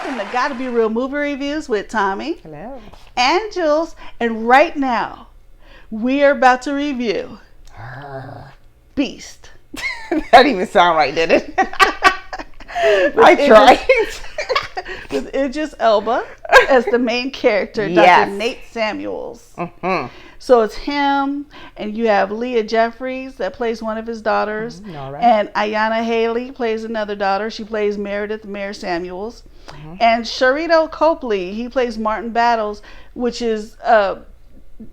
welcome to GottaBeReel movie reviews with Thommi. Hello. And Jules. And right now, we are about to review Beast. That didn't even sound right, did it? I tried. With Idris Elba as the main character, Yes. Dr. Nate Samuels. Mm-hmm. So it's him, and you have Leah Jeffries that plays one of his daughters, Right. and Ayanna Haley plays another daughter. She plays Meredith Mayor Samuels, and Sharito Copley, he plays Martin Battles, which is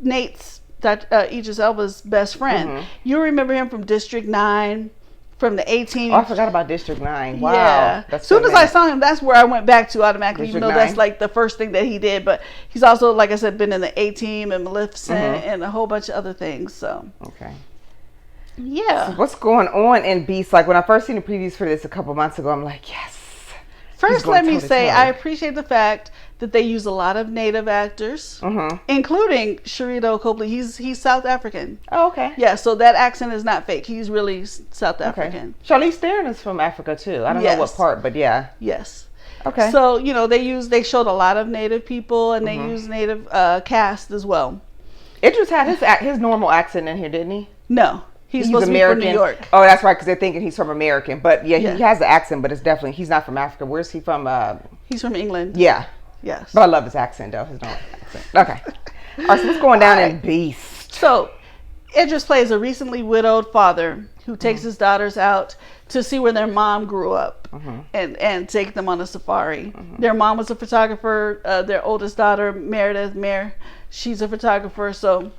Nate's Idris Elba's best friend. You remember him from District 9, from the 18. Oh, I forgot about District 9. Wow. Yeah. As soon as I saw him, that's where I went back to automatically, District even though that's 9. like the first thing that he did. But he's also, like I said, been in the A-Team and Maleficent and a whole bunch of other things. So, okay. Yeah. So what's going on in Beast? Like when I first seen the previews for this a couple months ago, I'm like, yes. First, let me say, I appreciate the fact that they use a lot of native actors, including Sharito Copley. He's South African. Oh, okay. Yeah, so that accent is not fake. He's really South African. Charlize Theron is from Africa too. I don't know what part, but yeah. Yes. Okay. So, you know, they showed a lot of native people, and they used native cast as well. Idris had his normal accent in here, didn't he? No. He's supposed American. to be from New York. Oh, that's right, because they're thinking he's from American. But yeah, he has the accent, but it's definitely, he's not from Africa. Where's he from? He's from England. Yeah. Yes. But I love his accent, though. His normal accent. Okay. All right, so what's going down in Beast? So, Idris plays a recently widowed father who takes his daughters out to see where their mom grew up and take them on a safari. Their mom was a photographer. Their oldest daughter, Meredith Mayer, she's a photographer. So,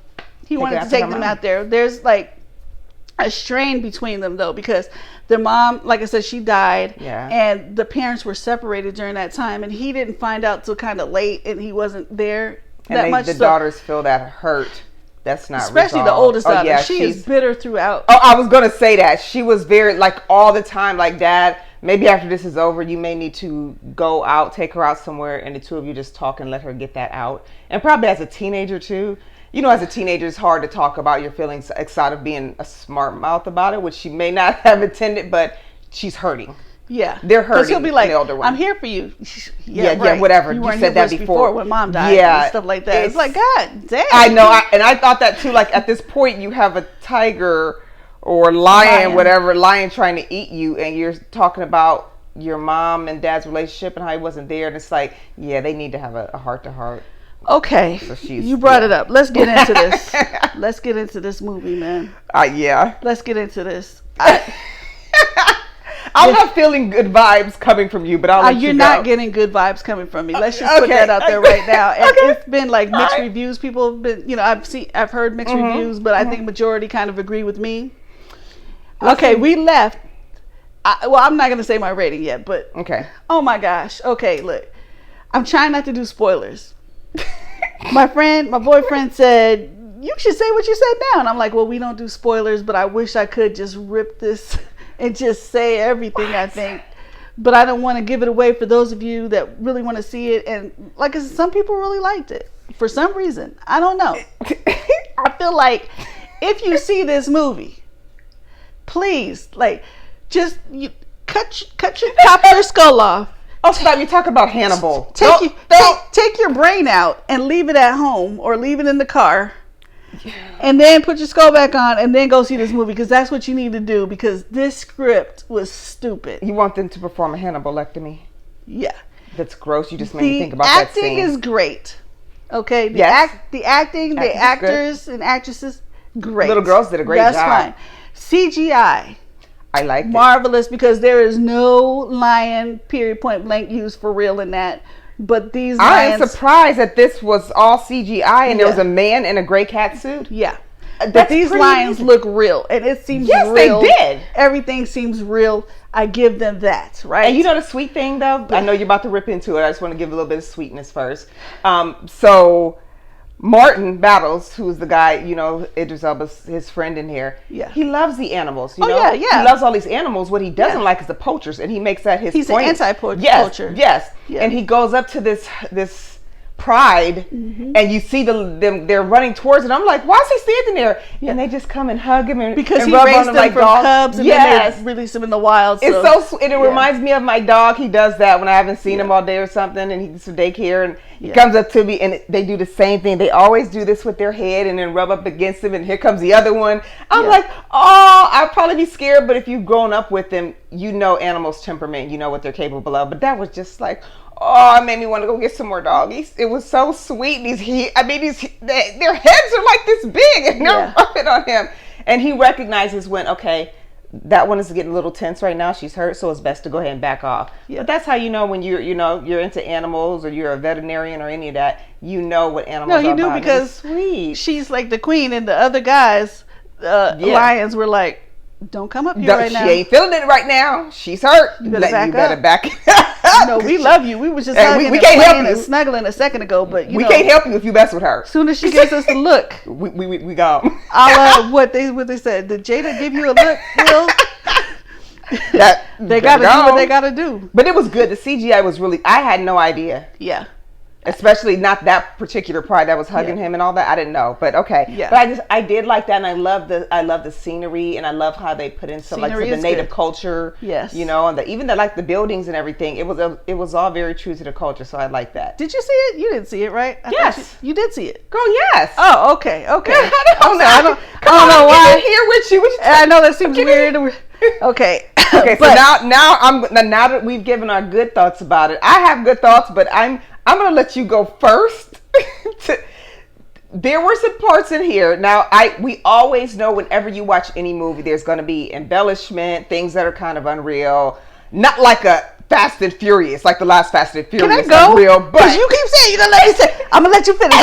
he wanted to take them out there. There's like a strain between them though, because their mom, like I said, she died, and the parents were separated during that time, and he didn't find out till kind of late, and he wasn't there that much. The daughters feel that hurt. That's not especially resolved. The oldest daughter. Yeah, she is bitter throughout. Oh, I was gonna say that she was very like all the time, like, Dad, maybe after this is over, you may need to go out, take her out somewhere, and the two of you just talk and let her get that out. And probably as a teenager too. You know, as a teenager, it's hard to talk about your feelings outside of being a smart mouth about it, which she may not have intended, but she's hurting. Yeah. They're hurting. Because he'll be like, the older one. I'm here for you. Yeah, whatever. You weren't said here that for us before when Mom died and stuff like that. It's like, God damn. I know. And I thought that too. Like, at this point, you have a tiger or lion trying to eat you, and you're talking about your mom and dad's relationship and how he wasn't there. And it's like, yeah, they need to have a heart-to-heart. Okay, so you brought it up. Let's get into this. Let's get into this movie, man. Yeah. Let's get into this. I'm not feeling good vibes coming from you, but I'll let you You're go. not getting good vibes coming from me. Let's just put that out there right now. And it's been like mixed reviews. People have been, you know, I've heard mixed reviews, but I think majority kind of agree with me. Okay, we left. Well, I'm not going to say my rating yet, but oh my gosh. Okay, look, I'm trying not to do spoilers. My boyfriend said, you should say what you said now. And I'm like, well, we don't do spoilers, but I wish I could just rip this and just say everything I think. But I don't want to give it away for those of you that really want to see it. And like I said, some people really liked it for some reason. I don't know. I feel like if you see this movie, please, like, just cut your skull off. Oh, stop! You talk about Hannibal. Take your brain out and leave it at home or leave it in the car, and then put your skull back on and then go see this movie, because that's what you need to do, because this script was stupid. You want them to perform a Hannibalectomy? Yeah. That's gross. You just made me think about that scene. The acting is great. Okay. The acting, the actors and actresses, great. Little girls did a great job. That's fine. CGI. I like marvelous, because there is no lion period point blank used for real in that. But these lions, I'm surprised that this was all CGI and there was a man in a gray cat suit. Yeah. But these lions look real, and it seems real. Yes, they did. Everything seems real. I give them that, right? And you know the sweet thing, though? I know you're about to rip into it. I just want to give a little bit of sweetness first. So Martin Battles, who's the guy, you know, Idris Elba's his friend in here. Yeah. He loves the animals. You know? He loves all these animals. What he doesn't like is the poachers, and he makes that his point. He's an anti-poacher. Yes. And he goes up to this pride, and you see them, they're running towards it. I'm like, why is he standing there? And they just come and hug him because and he rub raised on them like from dogs. cubs, and then they release them in the wild. So. It's so, and it reminds me of my dog. He does that when I haven't seen him all day or something, and he's from daycare, and he comes up to me, and they do the same thing. They always do this with their head, and then rub up against him, and here comes the other one. I'm like, oh, I'd probably be scared, but if you've grown up with them, you know animals' temperament, you know what they're capable of. But that was just like, oh, it made me want to go get some more doggies. It was so sweet. Their heads are like this big, and they're rubbing on him. And he recognizes when, okay, that one is getting a little tense right now. She's hurt, so it's best to go ahead and back off. Yeah. But that's how you know when you're into animals, or you're a veterinarian or any of that. You know what animals are. No, you do, because she's like the queen, and the other guys, lions, were like, don't come up here right now. She ain't feeling it right now. She's hurt. You better back up. No, we love you. We was just hugging and playing and snuggling a second ago, but we can't help you if you mess with her. As soon as she gives us the look, we gone. What they said. Did Jada give you a look, Will? They gotta do what they gotta do. But it was good. The CGI was really. I had no idea. Yeah. Especially not that particular pride that was hugging him and all that. I didn't know, but okay. Yeah. But I did like that, and I love the scenery, and I love how they put in some the native culture. Yes. You know, and even the buildings and everything. It was all very true to the culture, so I like that. Did you see it? You didn't see it, right? Yes. You did see it. Girl, yes. Oh, okay. I don't know why I'm here with you. I know that seems weird. Okay. Okay. So now that we've given our good thoughts about it, I have good thoughts, but I'm going to let you go first. There were some parts in here. Now, we always know whenever you watch any movie, there's going to be embellishment, things that are kind of unreal. Not like a Fast and Furious, like the last Fast and Furious. Can I go? Unreal, but you keep saying you're going to let me say. I'm going to let you finish.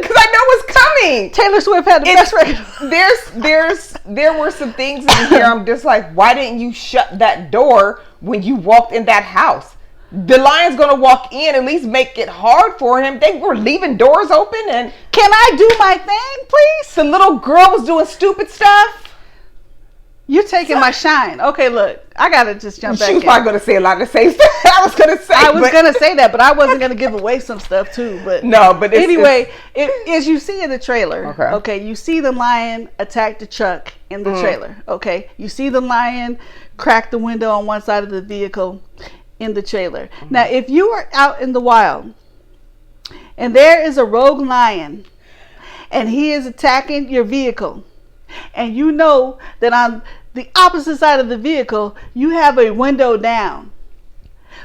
Because I know what's coming. Taylor Swift had the best record. There were some things in here. I'm just like, why didn't you shut that door when you walked in that house? The lion's gonna walk in, at least make it hard for him. They were leaving doors open, and can I do my thing, please? The little girl was doing stupid stuff. You're taking my shine. Okay, look, I gotta just jump back in. She was probably gonna say a lot of the same stuff I was gonna say that, but I wasn't gonna give away some stuff too. But no, but anyway, as you see in the trailer, okay, you see the lion attack the truck in the trailer. Okay, you see the lion crack the window on one side of the vehicle in the trailer. Now, if you are out in the wild and there is a rogue lion and he is attacking your vehicle, and you know that on the opposite side of the vehicle you have a window down,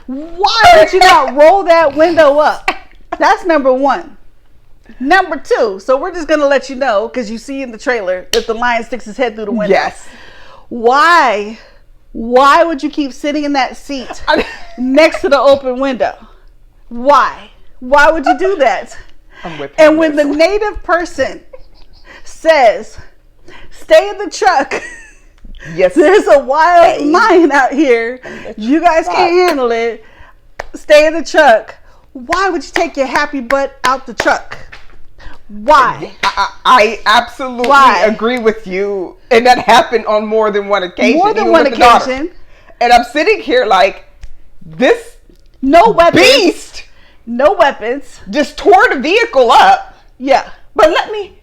why would you not roll that window up? That's number one. Number two, so we're just going to let you know, because you see in the trailer that the lion sticks his head through the window. Yes. Why would you keep sitting in that seat next to the open window? Why would you do that? And when the native person says, stay in the truck, yes, there's a wild lion out here, you guys can't handle it, stay in the truck, why would you take your happy butt out the truck? Why? I absolutely agree with you, and that happened on more than one occasion. More than one occasion. And I'm sitting here like, this no weapons, beast, no weapons, just tore the vehicle up. Yeah, but let me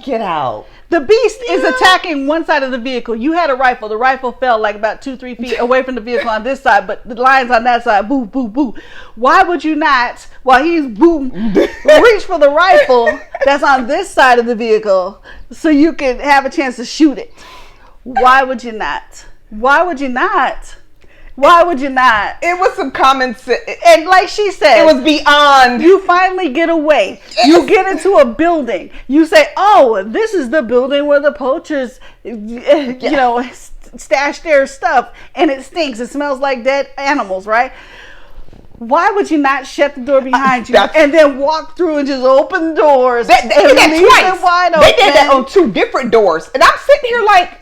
get out. The beast is attacking one side of the vehicle. You had a rifle. The rifle fell like about 2-3 feet away from the vehicle on this side, but the lion's on that side. Boo, boo, boo. Why would you not, while he's boom, reach for the rifle that's on this side of the vehicle so you can have a chance to shoot it? Why would you not? Why would you not? Why would you not? It was some common sense. And like she said, it was beyond. You finally get away. Yes. You get into a building. You say, oh, this is the building where the poachers, stash their stuff. And it stinks. It smells like dead animals, right? Why would you not shut the door behind you and then walk through and just open doors? They did that twice. Wide open? They did that on 2 different doors. And I'm sitting here like,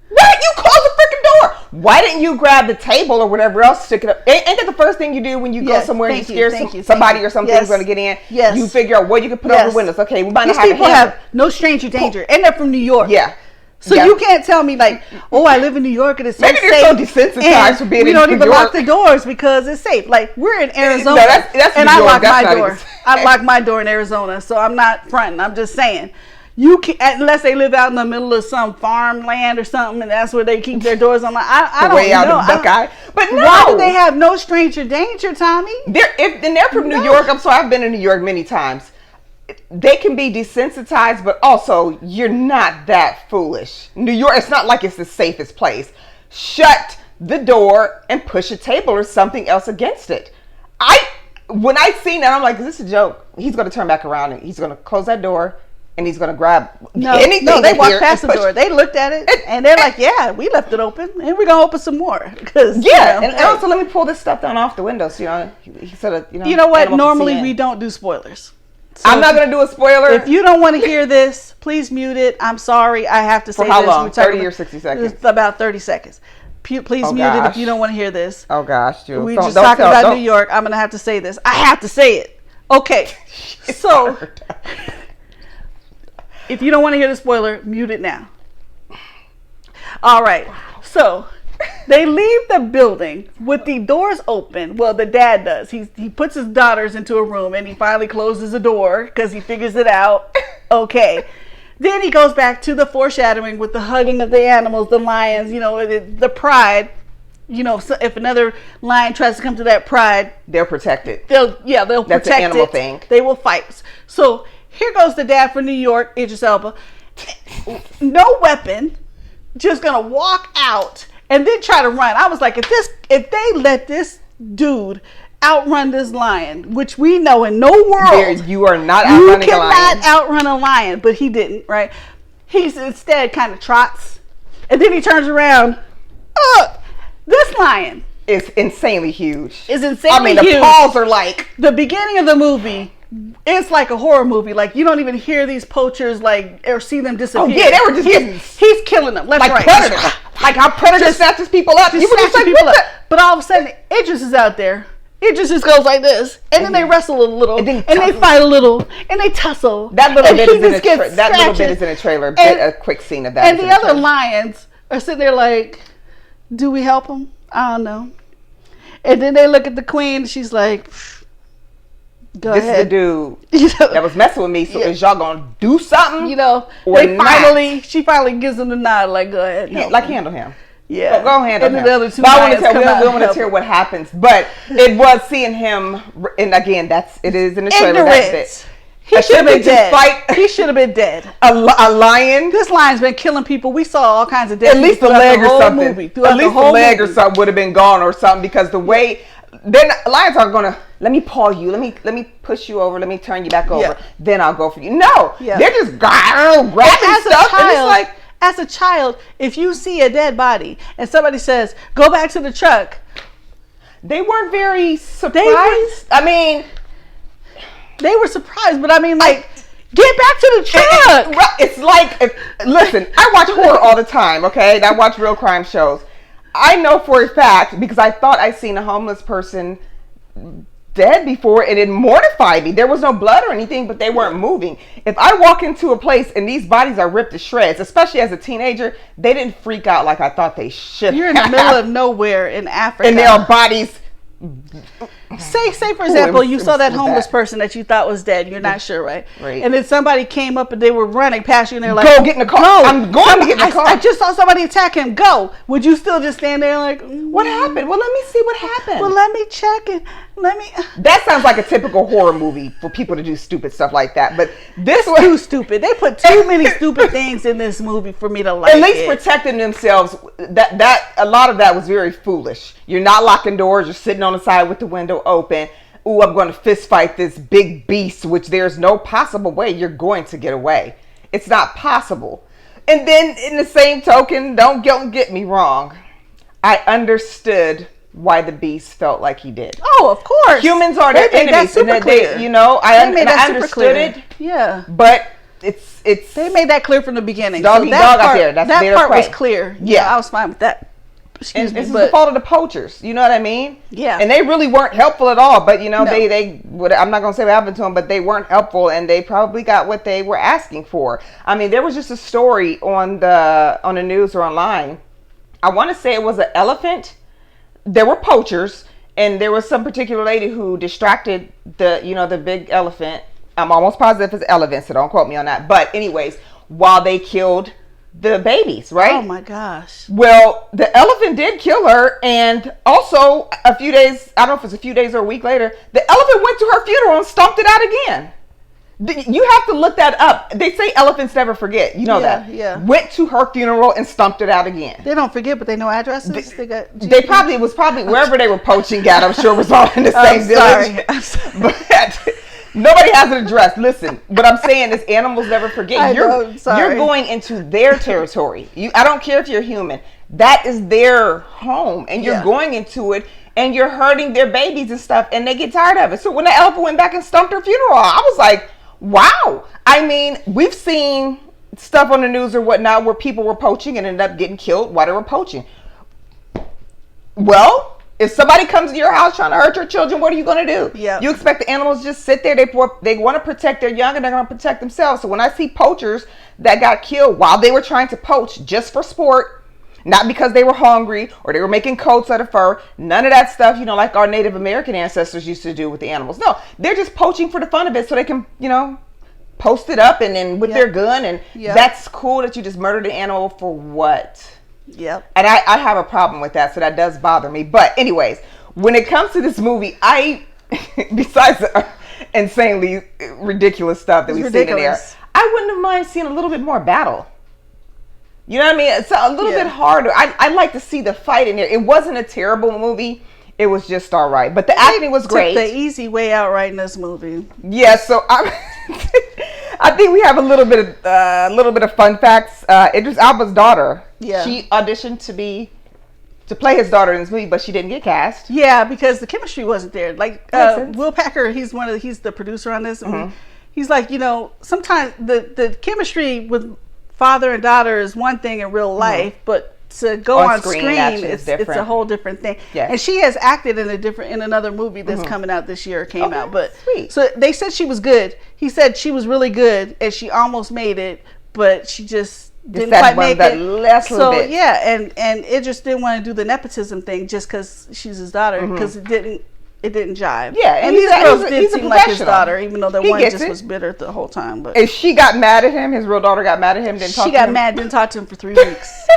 why didn't you close the freaking door? Why didn't you grab the table or whatever else, stick it up? Ain't that the first thing you do when you go somewhere and you scare somebody or something's going to get in? Yes. You figure out what you can put over windows. Okay, we might not have people have no stranger danger. And they're from New York. Yeah. So you can't tell me like, oh, I live in New York and it's so maybe safe. Maybe they're so desensitized for being in New York. We don't even lock the doors because it's safe. Like, we're in Arizona. No, that's and New I York. lock That's my door. I lock my door in Arizona, so I'm not fronting. I'm just saying. You can, unless they live out in the middle of some farmland or something, and that's where they keep their doors on. I don't way out know. of Buckeye. But no. Why do they have no stranger danger, Thommi? They're from New York. I'm sorry, I've been in New York many times. They can be desensitized, but also you're not that foolish. New York, it's not like it's the safest place. Shut the door and push a table or something else against it. When I seen that, I'm like, is this a joke? He's going to turn back around and he's going to close that door and he's going to grab anything. No, they walked past the door. They looked at it and they're like, yeah, we left it open and we're going to open some more. Yeah, and also let me pull this stuff down off the window. So, he sort of, you know what? Normally we don't do spoilers. So I'm not going to do a spoiler. If you don't want to hear this, please mute it. I'm sorry. I have to say this. For how long? 30 or 60 seconds? It's about 30 seconds. Please mute it if you don't want to hear this. Oh, gosh, Jules. We just talking about New York. I'm going to have to say this. I have to say it. Okay. So, if you don't want to hear the spoiler, mute it now. All right. So, they leave the building with the doors open. Well, the dad does. He puts his daughters into a room and he finally closes the door because he figures it out. Okay. Then he goes back to the foreshadowing with the hugging of the animals, the lions, the pride. So if another lion tries to come to that pride, they're protected. They'll protect That's an animal it. thing. They will fight. So here goes the dad from New York, Idris Elba. No weapon, just gonna walk out and then try to run. I was like, if they let this dude outrun this lion, which we know in no world you are not outrunning a lion. You cannot outrun a lion, but he didn't, right? He instead kind of trots, and then he turns around. This lion is insanely huge. The paws are like the beginning of the movie. It's like a horror movie. Like you don't even hear these poachers or see them disappear. Oh yeah, they were just he's killing them left, like right. Predator. Like how Predator snatches people up. You were just like, people up. But all of a sudden, Idris is out there. Idris just goes like this, and then they wrestle a little, and they fight a little, and they tussle. That little bit is in a trailer. A quick scene of that. And the other lions are sitting there like, do we help him? I don't know. And then they look at the queen. She's like, go ahead. This is the dude that was messing with me. So is y'all gonna do something? She finally gives him the nod. Like, go ahead. Handle him. Yeah. Go handle him. The other two but I want to tell. We don't want to hear what happens. But it was seeing him, and again, it is in the trailer. That's it. He should have been dead. He should have been dead. A lion. This lion's been killing people. We saw all kinds of dead. At least the leg or something. At least the leg or something would have been gone or something because the way then lions are gonna let me paw you, let me push you over, let me turn you back over, then I'll go for you. No, they're just grabbing stuff. And it's like, as a child, if you see a dead body and somebody says, "Go back to the truck," they weren't very surprised. They were surprised, but like, get back to the truck. It's like, listen, I watch horror all the time, okay? I watch real crime shows. I know for a fact, because I thought I'd seen a homeless person dead before, and it mortified me. There was no blood or anything, but they weren't moving. If I walk into a place and these bodies are ripped to shreds, especially as a teenager, they didn't freak out like I thought they should. You're in the middle of nowhere in Africa. And there are bodies. Say for example, you saw that homeless person that you thought was dead. You're not sure, right? Right. And then somebody came up and they were running past you and they're like, "Go get in the car." No, I'm going to get in the car. I just saw somebody attack him. Go. Would you still just stand there like, what happened? Well, let me see what happened. Well, let me check it. That sounds like a typical horror movie for people to do stupid stuff like that. But this was too stupid. They put too many stupid things in this movie for me to like. At least protecting themselves. That a lot of that was very foolish. You're not locking doors. You're sitting on the side with the window open. Ooh, I'm going to fist fight this big beast, which there's no possible way you're going to get away. It's not possible. And then in the same token, don't get me wrong. I understood why the beast felt like he did. Oh, of course. Humans are their enemies. I understood it. Yeah. But it's they made that clear from the beginning. Dog out there. That's that part was clear. Yeah, I was fine with that. It's the fault of the poachers. You know what I mean? Yeah. And they really weren't helpful at all. But, you know, No. I'm not going to say what happened to them, but they weren't helpful, and they probably got what they were asking for. I mean, there was just a story on the news or online. I want to say it was an elephant. There were poachers, and there was some particular lady who distracted the big elephant. I'm almost positive it's elephant, so don't quote me on that. But anyways, while they killed the babies, right? Oh my gosh. Well, the elephant did kill her, and also a few days, I don't know if it's a few days or a week later, the elephant went to her funeral and stomped it out again. You have to look that up. They say elephants never forget. You know that. Yeah. Went to her funeral and stomped it out again. They don't forget, but they know addresses. It was probably wherever they were poaching at. I'm sure it was all in the same village. I'm sorry. But nobody has an address. Listen, what I'm saying is animals never forget. You're going into their territory. I don't care if you're human. That is their home, and you're going into it, and you're hurting their babies and stuff, and they get tired of it. So when the elephant went back and stomped her funeral, I was like, wow. I mean, we've seen stuff on the news or whatnot where people were poaching and ended up getting killed while they were poaching. Well, if somebody comes to your house trying to hurt your children, what are you going to do? Yeah. You expect the animals to just sit there? They want to protect their young, and they're going to protect themselves. So when I see poachers that got killed while they were trying to poach just for sport, not because they were hungry or they were making coats out of fur, none of that stuff, like our Native American ancestors used to do with the animals. No, they're just poaching for the fun of it so they can, post it up and then with their gun. And that's cool that you just murdered an animal for what? Yep. And I have a problem with that, so that does bother me. But anyways, when it comes to this movie, besides the insanely ridiculous stuff that we've seen in there, I wouldn't have mind seeing a little bit more battle. You know what I mean? It's a little bit harder. I'd like to see the fight in there. It wasn't a terrible movie. It was just all right. But the acting was great. Took the easy way out writing this movie. Yeah, so I think we have a little bit of fun facts. Idris Elba's daughter. Yeah. She auditioned to play his daughter in this movie, but she didn't get cast. Yeah, because the chemistry wasn't there. Like Will Packer, he's the producer on this. Mm-hmm. He's like, sometimes the chemistry with father and daughter is one thing in real life, but to go on screen it's a whole different thing. Yes. And she has acted in another movie that's coming out this year, came out. But sweet. So they said she was good. He said she was really good and she almost made it, but she just didn't quite make it. So and Idris didn't want to do the nepotism thing just because she's his daughter, because it didn't jive. Yeah, and these girls did seem like his daughter, even though the one just was bitter the whole time. But if she got mad at him, his real daughter got mad at him, didn't talk to him. She got mad, didn't talk to him for 3 weeks.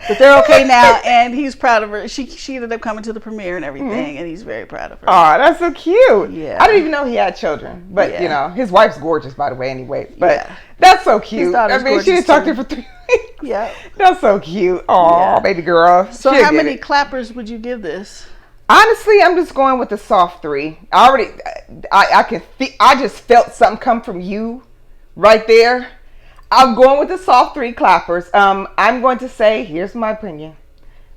But they're okay now, and he's proud of her. She ended up coming to the premiere and everything, and he's very proud of her. Oh, that's so cute. Yeah, I didn't even know he had children, but his wife's gorgeous, by the way. Anyway, but that's so cute. I mean, she didn't talk to him for 3 weeks. Yeah, that's so cute. Oh, baby girl. So, how many clappers would you give this? Honestly, I'm just going with the soft 3. I just felt something come from you right there. I'm going with the soft 3 clappers. I'm going to say, here's my opinion,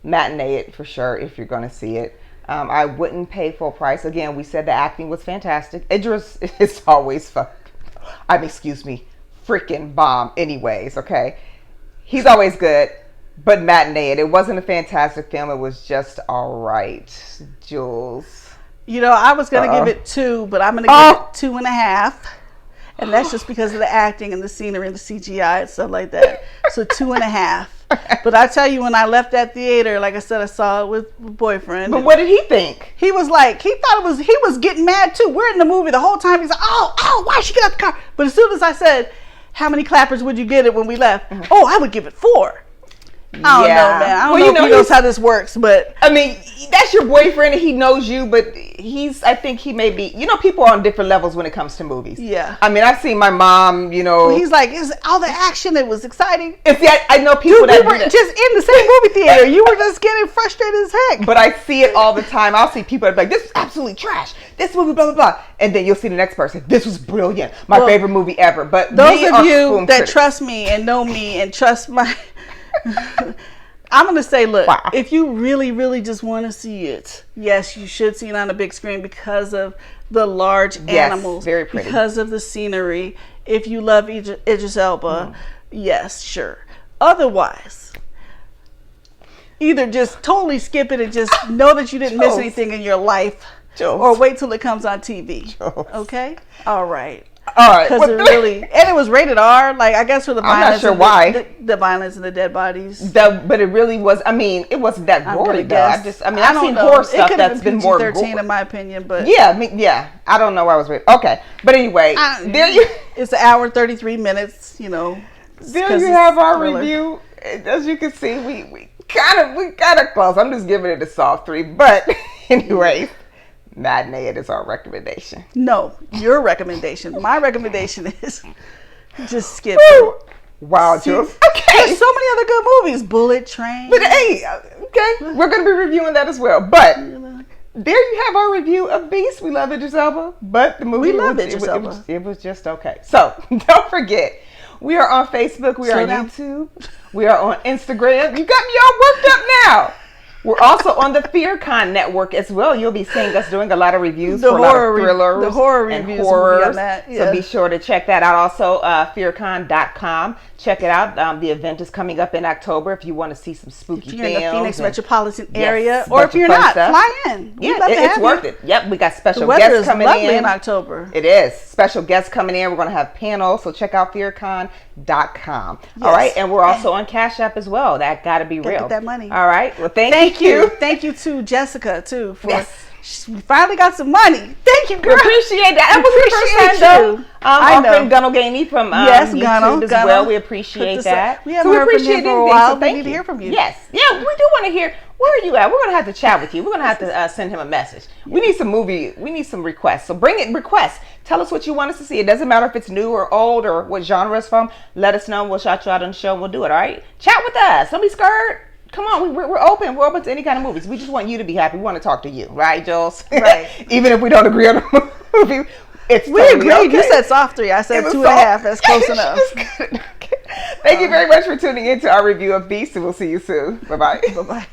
matinee it for sure if you're going to see it. I wouldn't pay full price. Again, we said the acting was fantastic. Idris is always fun. Freaking bomb anyways, okay? He's always good. But matinee it. It wasn't a fantastic film. It was just all right. Jules. I was going to give it 2, but I'm going to give it 2.5. And that's just because of the acting and the scenery and the CGI and stuff like that. So 2.5. But I tell you, when I left that theater, like I said, I saw it with my boyfriend. But what did he think? He was like, he was getting mad too. We're in the movie the whole time. He's like, why'd she get out the car? But as soon as I said, how many clappers would you give it when we left? Oh, I would give it 4. I don't know, man. I don't know if he knows how this works, but I mean, that's your boyfriend and he knows you, but I think he may be, people are on different levels when it comes to movies. Yeah. I mean, I've seen my mom, Well, he's like, is all the action, it was exciting. I know people that were just in the same movie theater. You were just getting frustrated as heck. But I see it all the time. I'll see people that are like, this is absolutely trash. This movie, blah, blah, blah. And then you'll see the next person, this was brilliant. My favorite movie ever. But those of you that trust me and know me and trust my... I'm going to say, look, if you really, really just want to see it, yes, you should see it on a big screen because of the large animals, very pretty. Because of the scenery. If you love Idris Elba, yes, sure. Otherwise, either just totally skip it and just know that you didn't miss Jules. anything in your life, Jules. or wait till it comes on TV. Jules. Okay, all right. All right. Because it really, and it was rated R. Like, I guess for the I'm violence. not sure and why. The violence and the dead bodies. But it really was. I mean, it wasn't that gory though. I've seen horror stuff that's been more PG-13 gory. in my opinion, but yeah. I don't know why I was rated. Okay, but anyway, there you. It's an hour and 33 minutes. You know. There you have our review. As you can see, we kind of close. I'm just giving it a soft 3. But anyway, matinee, it is our recommendation. No, your recommendation. My recommendation is just skip. Woo. Wow, Jules. Okay. There's so many other good movies. Bullet Train. But hey, okay, we're going to be reviewing that as well. But there you have our review of Beast. We love Idris Elba, but the movie it was just okay. So don't forget, we are on Facebook. We are on YouTube. We are on Instagram. You got me all worked up now. We're also on the FearCon network as well. You'll be seeing us doing a lot of reviews for a lot of thrillers, the horror and reviews horrors. on that, yeah. So be sure to check that out. Also, fearcon.com. Check it out. The event is coming up in October. If you want to see some spooky films, if you're in the Phoenix metropolitan area, yes, or if you're not, stuff. fly in. Yeah, it's worth it. Yep, we got special the weather guests is coming lovely in October. It is special guests coming in. We're going to have panels, so check out fearcon.com. Yes. All right, and we're also on Cash App as well. That got to be real. Get that money. All right. Well, thank you. Thank you to Jessica too for. We finally got some money. Thank you, girl. We appreciate that. That was the first time, though. Our friend Gunnel Gainey from YouTube as well. We appreciate that. We haven't heard from him for a while. We need to hear from you. Yes. Yeah, we do want to hear. Where are you at? We're going to have to chat with you. We're going to have to send him a message. We need some requests. So bring it requests. Tell us what you want us to see. It doesn't matter if it's new or old or what genre it's from. Let us know. We'll shout you out on the show and we'll do it. All right? Chat with us. Don't be scared. Come on, we're open. We're open to any kind of movies. We just want you to be happy. We want to talk to you, right, Jules? Right. Even if we don't agree on the movie, it's we totally agreed. okay. You said soft 3. I said 2.5. That's close enough. Thank you very much for tuning in to our review of Beast, and we'll see you soon. Bye bye. Bye bye.